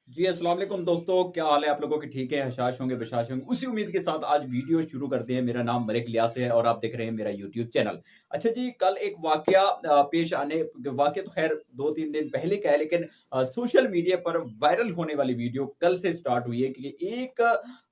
जी, अस्सलाम वालेकुम दोस्तों, क्या हाल है आप लोगों के? ठीक है, हशाश होंगे, बशाश होंगे। उसी उम्मीद के साथ आज वीडियो शुरू करते हैं। मेरा नाम मलिक लियास है और आप देख रहे हैं मेरा यूट्यूब चैनल। अच्छा जी, कल एक वाकया पेश आने वाकया तो ख़ैर 2-3 दिन पहले का है, लेकिन सोशल मीडिया पर वायरल होने वाली वीडियो कल से स्टार्ट हुई है कि एक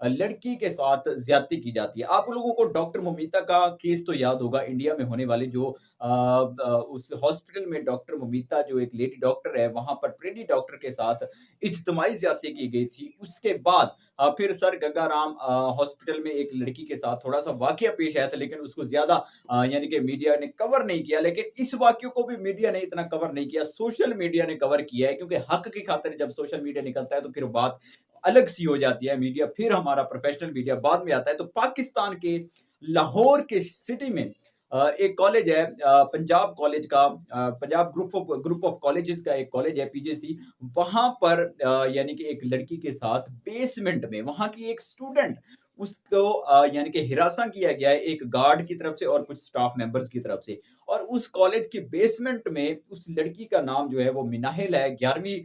लड़की के साथ ज़्यादती की जाती है। आप लोगों को डॉक्टर मोमिता का केस तो याद होगा, इंडिया में होने वाले जो उस हॉस्पिटल में डॉक्टर मोमिता जो एक लेडी डॉक्टर है, वहाँ पर ट्रेनी डॉक्टर के साथ इज्तिमाई ज़्यादती की गई थी। उसके बाद फिर सर गंगा राम हॉस्पिटल में एक लड़की के साथ थोड़ा-सा वाक़या पेश आया था, लेकिन उसको ज़्यादा यानी कि मीडिया ने कवर नहीं किया। लेकिन इस वाक़ये को भी मीडिया ने इतना कवर नहीं किया, सोशल मीडिया ने कवर किया है, क्योंकि हक़ की खातिर जब सोशल मीडिया निकलता है, तो फिर बात अलग-सी हो जाती है। मीडिया फिर हमारा प्रोफ़ेशनल मीडिया बाद में आता है। तो पाकिस्तान के लाहौर के सिटी में एक कॉलेज है, पंजाब कॉलेज का, पंजाब ग्रुप ऑफ कॉलेजेस का एक कॉलेज है, पीजेसी। वहाँ पर यानी कि एक लड़की के साथ बेसमेंट में वहाँ की एक स्टूडेंट उसको यानी कि हिरासा किया गया है एक गार्ड की तरफ से और कुछ स्टाफ मेंबर्स की तरफ से। और उस कॉलेज के बेसमेंट में उस लड़की का नाम जो है वो मिनाहिल है, 11वीं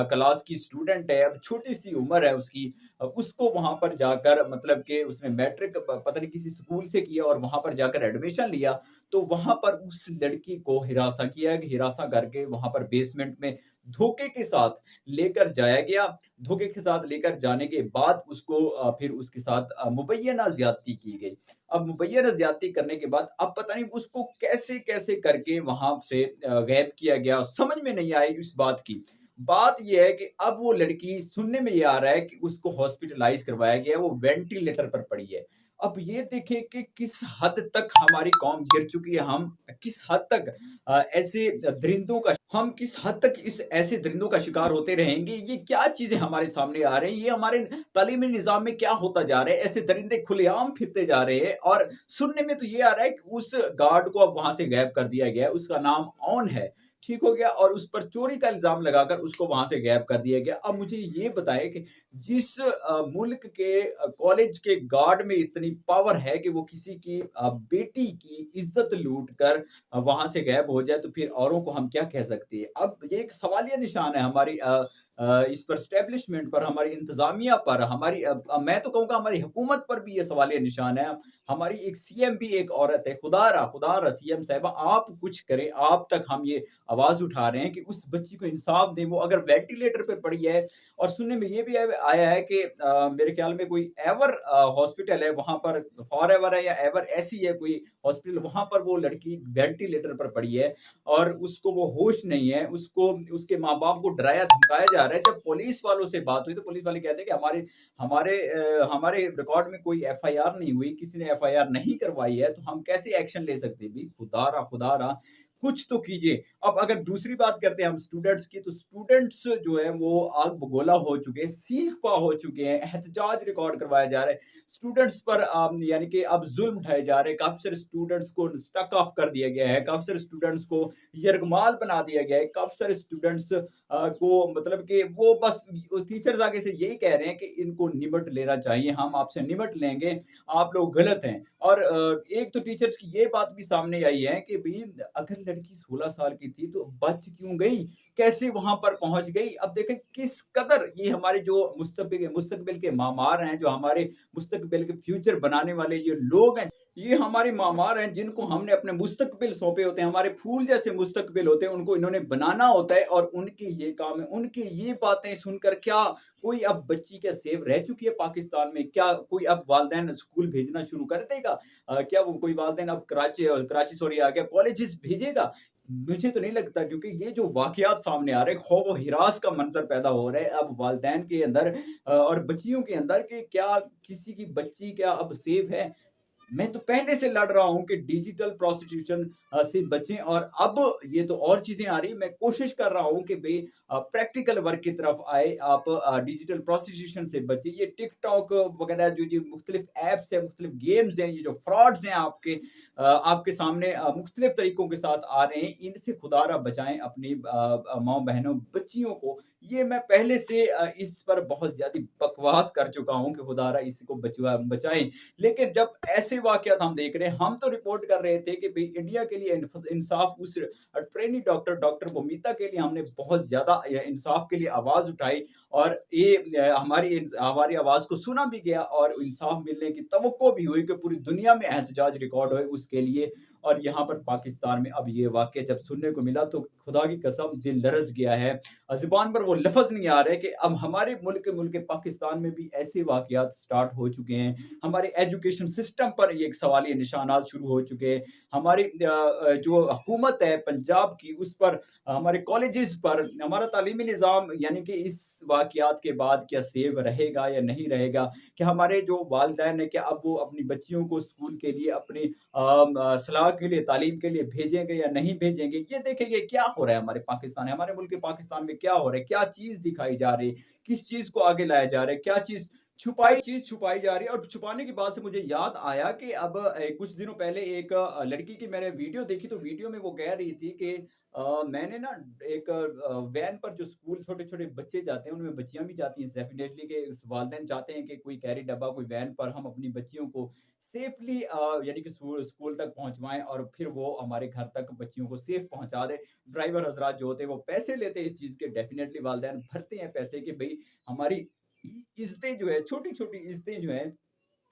क्लास की स्टूडेंट है, अब छोटी-सी उम्र है उसकी। उसको वहाँ पर जाकर मतलब कि उसने मैट्रिक पता नहीं किसी स्कूल से किया और वहाँ पर जाकर एडमिशन लिया। तो वहाँ पर उस लड़की को हिरासा किया, हिरासा करके वहाँ पर बेसमेंट में धोखे के साथ लेकर जाया गया। धोखे के साथ लेकर जाने के बाद उसको फिर उसके साथ मुबैय्यना ज़्यादती की गई। अब मुबैय्यना ज़्यादती करने के बाद अब पता नहीं उसको कैसे-कैसे करके वहाँ से गायब किया गया, समझ में नहीं आई इस बात की। बात ये है कि अब वो लड़की सुनने में ये आ रहा है कि उसको हॉस्पिटलाइज़ करवाया गया है, वो वेंटिलेटर पर पड़ी है। अब ये देखिए कि किस हद तक हमारी कौम गिर चुकी है, हम किस हद तक ऐसे दरिंदों का हम किस हद तक इस ऐसे दरिंदों का शिकार होते रहेंगे। ये क्या चीज़ें हमारे सामने आ रही हैं, ये हमारे तालीमी निज़ाम में क्या होता जा रहा है? ऐसे दरिंदे खुलेआम फिरते जा रहे हैं और सुनने में तो ये आ रहा है कि उस गार्ड को अब वहाँ से गायब कर दिया गया है, उसका नाम ऑन है, ठीक हो गया और उस पर चोरी का इल्ज़ाम लगाकर उसको वहाँ से गायब कर दिया गया। अब मुझे ये बताएँ कि जिस मुल्क के कॉलेज के गार्ड में इतनी पावर है कि वो किसी की बेटी की इज्जत लूट कर वहाँ से गायब हो जाए, तो फिर औरों को हम क्या कह सकते हैं? अब ये एक सवालिया निशान है हमारी इस पर एस्टेब्लिशमेंट पर, हमारी इंतज़ामिया पर, हमारी मैं तो कहूँगा हमारी हुकूमत पर भी ये सवालिया निशान है। हमारी एक सीएम भी एक औरत है, खुदारा सीएम साहिबा आप कुछ करें, आप तक हम ये आवाज़ उठा रहे हैं कि उस बच्ची को इंसाफ दें। वो अगर वेंटिलेटर पे पड़ी है और सुनने में ये भी आया है कि मेरे ख्याल में कोई एवर हॉस्पिटल है, वहाँ पर फॉरएवर है या एवर ऐसी है कोई हॉस्पिटल, वहाँ पर वो लड़की वेंटिलेटर पर पड़ी है और उसको वो होश नहीं है। उसको उसके माँ-बाप को डराया-धमकाया जा रहा है। जब पुलिस वालों से बात हुई, तो पुलिस वाले कहते हैं कि हमारे रिकॉर्ड में कोई एफआईआर नहीं हुई, किसी ने एफआईआर नहीं करवाई है, तो हम कैसे एक्शन ले सकते हैं? भई खुदारा कुछ तो कीजिए। अब अगर दूसरी बात करते हैं हम स्टूडेंट्स की, तो स्टूडेंट्स जो है वो आग बगोला हो चुके हैं, सीख-पा हो चुके हैं, एहतजाज रिकॉर्ड करवाया जा रहा है। स्टूडेंट्स पर यानी कि अब ज़ुल्म उठाए जा रहे हैं, काफ़ी सारे स्टूडेंट्स को स्टक ऑफ कर दिया गया है, काफ़ी सारे स्टूडेंट्स को यरगमाल बना दिया गया है, काफ़ी सारे स्टूडेंट्स को मतलब कि वो बस टीचर्स आगे से यही कह रहे हैं कि इनको निपट लेना चाहिए, हम आपसे निपट लेंगे, आप लोग गलत हैं। और एक तो टीचर्स की ये बात भी सामने आई है कि भई अगर लड़की 16 साल की थी तो बच क्यों गई? कैसे वहाँ पर पहुँच गई? अब देखें किस कदर ये हमारे जो मुस्तकबिल के मामार हैं, जो हमारे मुस्तकबिल के फ्यूचर बनाने वाले ये लोग हैं, ये हमारे मामार हैं जिनको हमने अपने मुस्तकबिल सौंपे होते हैं, हमारे फूल जैसे मुस्तकबिल होते हैं, उनको इन्होंने बनाना होता है और उनके ये काम है, उनकी ये बातें सुनकर क्या कोई अब बच्ची क्या सेफ रह चुकी है पाकिस्तान में? क्या कोई अब वालिदैन स्कूल भेजना शुरू कर देगा? क्या वो कोई वालिदैन अब कराची सॉरी आ गया, कॉलेजेस भेजेगा? मुझे तो नहीं लगता, क्योंकि ये जो वाक़यात सामने आ रहे हैं, खौफ-ओ-हिरास का मंज़र पैदा हो रहा है अब वालिदैन के अंदर और बच्चियों के अंदर कि क्या किसी की बच्ची क्या अब सेफ है? मैं तो पहले से लड़ रहा हूँ कि डिजिटल प्रोस्टिट्यूशन से बचें और अब ये तो और चीज़ें आ रही हैं। मैं कोशिश कर रहा हूँ कि भई प्रैक्टिकल वर्क की तरफ आए, आप डिजिटल प्रोस्टिट्यूशन से बचें। ये टिकटॉक वगैरह जो मुख्तलिफ ऐप्स हैं, मुख्तलिफ गेम्स हैं, ये जो फ्रॉड्स हैं आपके सामने मुख्तलिफ तरीकों के साथ आ रहे हैं, इनसे खुदारा बचाएँ अपनी माँ-बहनों, बच्चियों को। ये मैं पहले से इस पर बहुत ज़्यादा बकवास कर चुका हूँ कि खुदारा इसको बचाएँ। लेकिन जब ऐसे वाक़यात हम देख रहे हैं, हम तो रिपोर्ट कर रहे थे कि भई इंडिया के लिए इंसाफ उस ट्रेनी डॉक्टर मोमिता के लिए हमने बहुत ज़्यादा इंसाफ के लिए आवाज़ उठाई। और ये हमारी आवाज़ को सुना भी गया और इंसाफ मिलने की तवक्को भी हुई कि पूरी दुनिया में एहतजाज रिकॉर्ड होए उसके लिए। और यहाँ पर पाकिस्तान में अब ये वाक़या जब सुनने को मिला तो खुदा की कसम दिल लरज़ गया है। ज़ुबान पर वो लफ़्ज़ नहीं आ रहे कि अब हमारे मुल्क पाकिस्तान में भी ऐसे वाक़यात स्टार्ट हो चुके हैं। हमारे एजुकेशन सिस्टम पर ये एक सवालिया निशानात शुरू हो चुके हैं। हमारी जो हुकूमत है पंजाब की उस पर, हमारे कॉलेजेस पर, हमारा तालीमी निज़ाम यानी कि इस वाक़यात के बाद क्या सेफ रहेगा या नहीं रहेगा? क्या हमारे जो वालिदैन हैं क्या अब वो अपनी बच्चियों को स्कूल के लिए अपनी सलाह के लिए, तालीम के लिए भेजेंगे या नहीं भेजेंगे? ये देखेंगे क्या हो रहा है हमारे पाकिस्तान, हमारे मुल्क पाकिस्तान में क्या हो रहा है? क्या चीज़ दिखाई जा रही है? किस चीज़ को आगे लाया जा रहा है? क्या चीज़ छुपाई जा रही है। और छुपाने की बात से मुझे याद आया कि अब कुछ दिनों पहले एक लड़की की मैंने वीडियो देखी, तो वीडियो में वो कह रही थी कि मैंने ना एक वैन पर जो स्कूल छोटे-छोटे बच्चे जाते हैं, उनमें बच्चियाँ भी जाती हैं डेफ़िनेटली कि वालिदैन चाहते हैं कि कोई कैरी डब्बा, कोई वैन पर हम अपनी बच्चियों को सेफ़ली यानी कि स्कूल तक पहुँचवाएँ और फिर वो हमारे घर तक बच्चियों को सेफ़ पहुँचा दें। ड्राइवर हज़रात जो होते हैं वो पैसे लेते हैं इस चीज़ के, डेफ़िनेटली वालिदैन भरते हैं पैसे कि भई हमारी इज़्ज़तें जो है, छोटी-छोटी इज़्ज़तें जो हैं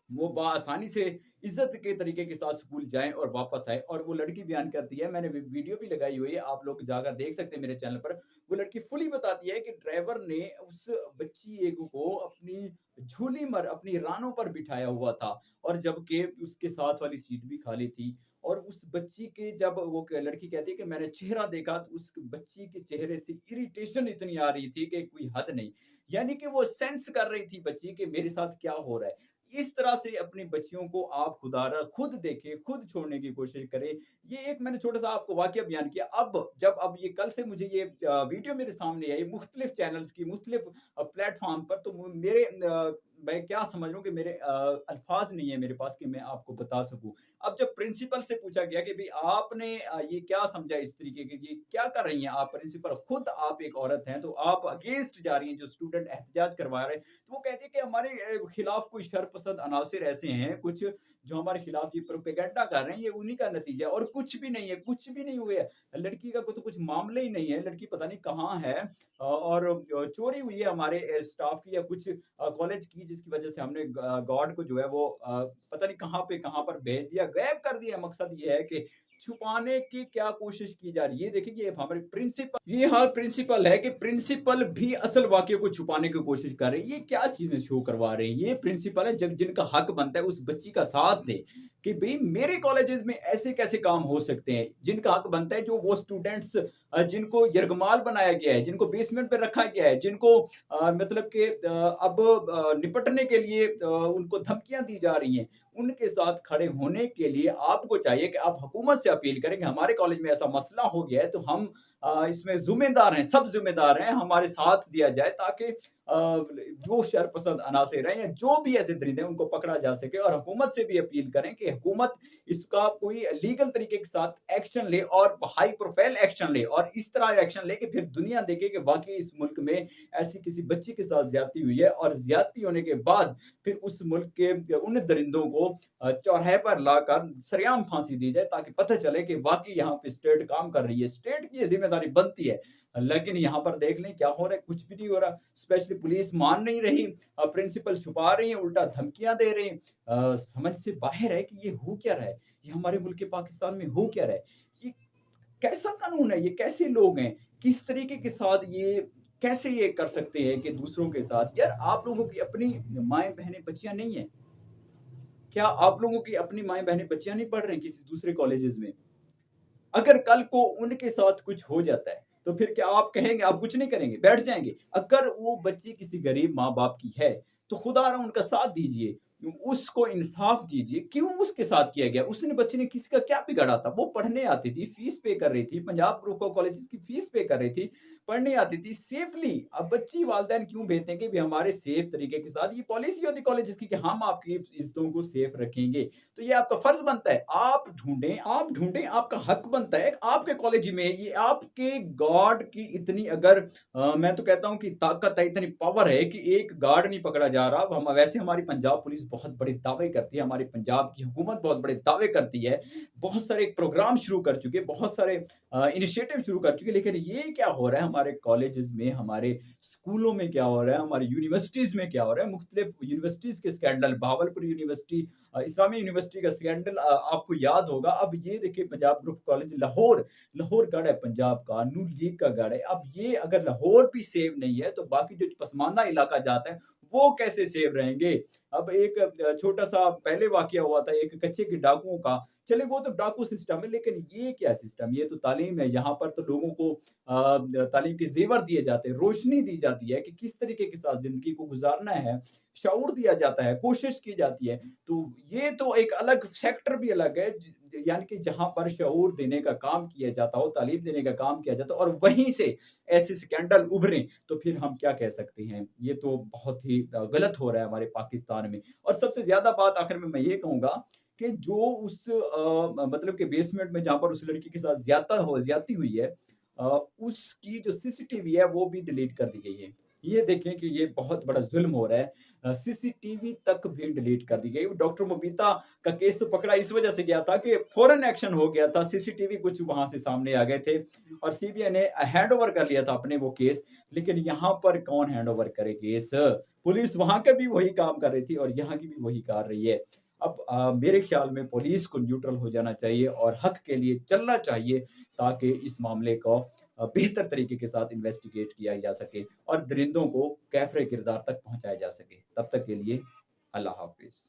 वो बआसानी से इज़्ज़त के तरीके के साथ स्कूल जाएँ और वापस आएँ। और वो लड़की बयान करती है, मैंने वीडियो भी लगाई हुई है, आप लोग जाकर देख सकते हैं मेरे चैनल पर। वो लड़की फुली बताती है कि ड्राइवर ने उस बच्ची एक को अपनी रानों पर बिठाया हुआ था और जबकि उसके साथ वाली सीट भी खाली थी। और उस बच्ची के जब वो क लड़की कहती है कि मैंने चेहरा देखा तो उस बच्ची के चेहरे से इरिटेशन इतनी आ रही थी कि कोई हद नहीं। यानी कि वो सेंस कर रही थी बच्ची कि मेरे साथ क्या हो रहा है। इस तरह से अपनी बच्चियों को आप खुदारा खुद देखें, खुद छोड़ने की कोशिश करें। ये एक मैंने छोटा-सा आपको वाक़या बयान किया। अब ये कल से मुझे ये वीडियो मेरे सामने आई मुख़्तलिफ़ चैनल्स की, मुख़्तलिफ़ प्लेटफ़ॉर्म पर, तो मैं क्या समझ रहा हूँ कि मेरे अल्फ़ाज़ नहीं है मेरे पास कि मैं आपको बता सकूँ। अब जब प्रिंसिपल से पूछा गया कि भई आपने ये क्या समझा इस तरीके के, ये क्या कर रही हैं आप प्रिंसिपल, खुद आप एक औरत हैं, तो आप अगेंस्ट जा रही हैं, जो स्टूडेंट एहतजाज करवा रहे हैं। तो वो कहती है कि हमारे खिलाफ कुछ शरपसंद अनासिर ऐसे हैं, कुछ जो हमारे खिलाफ ये प्रोपेगेंडा कर रहे हैं, ये उन्हीं का नतीजा है और कुछ भी नहीं है, कुछ भी नहीं हुए है। लड़की का तो कुछ मामला ही नहीं है, लड़की पता नहीं कहाँ है और चोरी हुई है हमारे स्टाफ की या कुछ कॉलेज की, जिसकी वजह से हमने गार्ड को जो है वो पता नहीं कहाँ पे कहाँ पर भेज दिया, गायब कर दिया। मकसद ये है कि छुपाने की क्या कोशिश की जा रही है। देखिए ये हमारे प्रिंसिपल, ये हाल प्रिंसिपल है कि प्रिंसिपल भी असल वाक़ये को छुपाने की कोशिश कर रहे हैं। ये क्या चीज़ें शो करवा रहे हैं। ये प्रिंसिपल है जब जिनका हक बनता है उस बच्ची का साथ दें कि भई मेरे कॉलेजेस में ऐसे कैसे काम हो सकते हैं। जिनका हक बनता है जो वो स्टूडेंट्स जिनको यरगमाल बनाया गया है, जिनको बेसमेंट पे रखा गया है, जिनको मतलब कि अब निपटने के लिए उनको धमकियाँ दी जा रही हैं। उनके साथ खड़े होने के लिए आपको चाहिए कि आप हुकूमत से अपील करें कि हमारे कॉलेज में ऐसा मसला हो गया है, तो हम इसमें ज़िम्मेदार हैं, सब ज़िम्मेदार हैं, हमारे साथ दिया जाए ताकि जो शरपसंद अनासिर हैं या जो भी ऐसे दरिंदे हैं उनको पकड़ा जा सके। और हुकूमत से भी अपील करें कि हुकूमत इसका कोई लीगल तरीके के साथ एक्शन ले और हाई प्रोफाइल एक्शन ले और इस तरह एक्शन ले कि फिर दुनिया देखे कि वाक़ई इस मुल्क में ऐसी किसी बच्ची के साथ ज़्यादती हुई है और ज़्यादती होने के बाद फिर उस मुल्क के उन दरिंदों को चौराहे पर लाकर सरेआम फांसी दी जाए ताकि पता चले कि वाक़ई यहाँ पे स्टेट काम कर रही है। स्टेट की ये ज़िम्मेदारी बनती है। लेकिन यहाँ पर देख लें क्या हो रहा है, कुछ भी नहीं हो रहा। स्पेशली पुलिस मान नहीं रही, प्रिंसिपल छुपा रही है, उल्टा धमकियाँ दे रही हैं। समझ से बाहर है कि ये हो क्या रहा है? ये हमारे मुल्क के पाकिस्तान में हो क्या रहा है? ये कैसा कानून है? ये कैसे लोग हैं? किस तरीके के साथ ये कैसे ये कर सकते हैं कि दूसरों के साथ? यार आप लोगों की अपनी माएँ-बहनें, बच्चियाँ नहीं हैं? क्या आप लोगों की अपनी माएँ-बहनें, बच्चियाँ नहीं पढ़ रही किसी दूसरे कॉलेजेस में? अगर कल को उनके साथ कुछ हो जाता है, तो फिर क्या आप कहेंगे, आप कुछ नहीं करेंगे, बैठ जाएँगे? अगर वो बच्ची किसी गरीब माँ-बाप की है, तो खुदारा उनका साथ दीजिए, उसको इंसाफ दीजिए। क्यों उसके साथ किया गया? उसने बच्ची ने किसी का क्या बिगाड़ा था? वो पढ़ने आती थी, फीस पे कर रही थी, पंजाब ग्रुप ऑफ कॉलेजेस की फीस पे कर रही थी, पढ़ने आती थी सेफली। अब बच्ची वालिदैन क्यों भेजते हैं कि भई हमारे सेफ तरीके के साथ, ये पॉलिसी होती है कॉलेजेस की कि हम आपकी इज़्ज़तों को सेफ रखेंगे। तो ये आपका फर्ज बनता है, आप ढूंढें, आपका हक बनता है आपके कॉलेज में, ये आपके गार्ड की इतनी अगर मैं तो कहता हूँ कि ताकत है, इतनी पावर है कि एक गार्ड नहीं पकड़ा जा रहा। अब हम वैसे हमारी पंजाब पुलिस बहुत बड़े दावे करती है, हमारे पंजाब की हुकूमत बहुत बड़े दावे करती है, बहुत सारे प्रोग्राम शुरू कर चुकी है, बहुत सारे इनिशिएटिव शुरू कर चुकी है, लेकिन ये क्या हो रहा है हमारे कॉलेजेस में, हमारे स्कूलों में क्या हो रहा है, हमारी यूनिवर्सिटीज़ में क्या हो रहा है, मुख्तलिफ यूनिवर्सिटीज़ के स्कैंडल, बहावलपुर यूनिवर्सिटी इस्लामी यूनिवर्सिटी का स्कैंडल आपको याद होगा। अब ये देखिए पंजाब ग्रुप कॉलेज लाहौर, लाहौर गढ़ है पंजाब का, नून लीग का गढ़ है। अब ये अगर लाहौर भी सेफ नहीं है, तो बाकी जो पसमानदा इलाका जाता है, वो कैसे सेफ रहेंगे? अब एक छोटा-सा पहले वाकया हुआ था एक कच्चे के डाकुओं का, चलिए वो तो डाकू सिस्टम है, लेकिन ये क्या सिस्टम? ये तो तालीम है, यहाँ पर तो लोगों को तालीम के ज़ेवर दिए जाते हैं, रोशनी दी जाती है कि किस तरीके के साथ ज़िंदगी को गुज़ारना है, शऊर दिया जाता है, कोशिश की जाती है। तो ये तो एक अलग सेक्टर भी अलग है, यानी कि जहाँ पर शऊर देने का काम किया जाता हो, तालीम देने का काम किया जाता हो और वहीं से ऐसे स्कैंडल उभरें, तो फिर हम क्या कह सकते हैं? ये तो बहुत ही गलत हो रहा है हमारे पाकिस्तान में। और सबसे ज़्यादा बात आखिर में मैं ये कहूँगा कि जो उस मतलब कि बेसमेंट में जहाँ पर उस लड़की के साथ ज़्यादती हुई है, उसकी जो सीसीटीवी है वो भी डिलीट कर दी गई है। ये देखें कि ये बहुत बड़ा ज़ुल्म हो रहा है। सीसीटीवी तक भी डिलीट कर दी गई। डॉक्टर मोबिता का केस तो पकड़ा इस वजह से गया था कि फ़ौरन एक्शन हो गया था, सीसीटीवी कुछ वहाँ से सामने आ गए थे और सीबीआई ने हैंडओवर कर लिया था अपने वो केस। लेकिन यहाँ पर कौन हैंडओवर करे केस? पुलिस वहाँ का भी वही काम कर रही थी और यहाँ की भी वही कर रही है। अब मेरे ख्याल में पुलिस को न्यूट्रल हो जाना चाहिए और हक के लिए चलना चाहिए ताकि इस मामले को बेहतर तरीके के साथ इन्वेस्टिगेट किया जा सके और दरिंदों को कैफ़रे किरदार तक पहुँचाया जा सके। तब तक के लिए अल्लाह हाफ़िज़।